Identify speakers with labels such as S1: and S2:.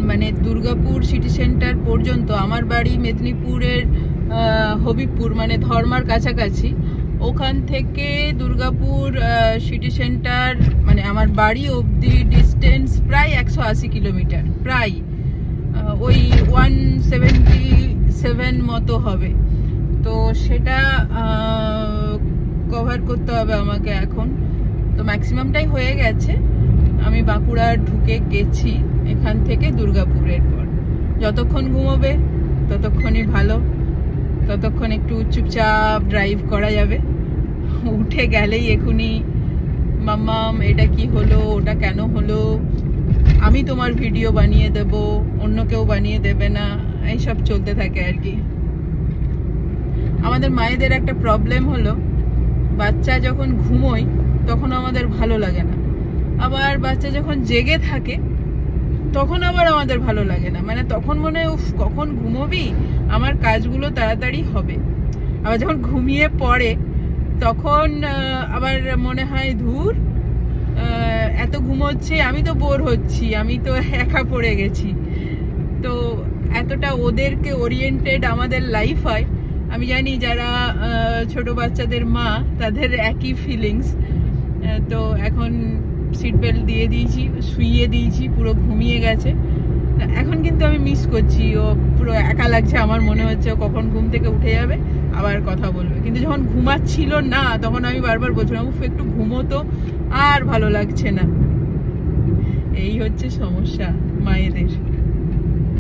S1: মানে Durgapur city centre পর্যন্ত, আমার বাড়ি মেদিনীপুরের হবিবপুর মানে ধর্মার কাছাকাছি, ওখান থেকে দুর্গাপুর সিটি সেন্টার মানে আমার বাড়ি অবধি ডিস্টেন্স প্রায় 180 কিলোমিটার, প্রায় ওই 177 মতো হবে। তো সেটা কভার করতে হবে আমাকে এখন। তো ম্যাক্সিমামটাই হয়ে গেছে। আমি বাঁকুড়া ঢুকে গেছি এখান থেকে দুর্গাপুরের পর। যতক্ষণ ঘুমোবে ততক্ষণই ভালো, ততক্ষণ একটু চুপচাপ ড্রাইভ করা যাবে। উঠে গেলেই এখুনি মাম্মাম এটা কি হলো, ওটা কেন হলো, আমি তোমার ভিডিও বানিয়ে দেব, অন্য কেউ বানিয়ে দেবে না, এইসব চলতে থাকে আর কি। আমাদের মায়েদের একটা প্রবলেম হলো, বাচ্চা যখন ঘুমোয় তখন আমাদের ভালো লাগে না, আবার বাচ্চা যখন জেগে থাকে তখন আবার আমাদের ভালো লাগে না। মানে তখন মনে হয় উফ কখন ঘুমোবি, আমার কাজগুলো তাড়াতাড়ি হবে। আবার যখন ঘুমিয়ে পড়ে তখন আবার মনে হয় ধুর এত ঘুমোচ্ছে, আমি তো বোর হচ্ছি, আমি তো একা পড়ে গেছি। তো এতটা ওদেরকে ওরিয়েন্টেড আমাদের লাইফ হয়। আমি জানি যারা ছোট বাচ্চাদের মা তাদের একই ফিলিংস। তো এখন সিট বেল্ট দিয়ে দিয়েছি, শুইয়ে দিয়েছি, পুরো ঘুমিয়ে গেছে। এখন কিন্তু আমি মিস করছি, ও পুরো একা লাগছে, আমার মনে হচ্ছে ও কখন ঘুম থেকে উঠে যাবে আবার কথা বলবে। কিন্তু যখন ঘুমাচ্ছিল না তখন আমি বারবার বলছিলাম উফ একটু ঘুমোতো, আর ভালো লাগছে না। এই হচ্ছে সমস্যা মায়েদের।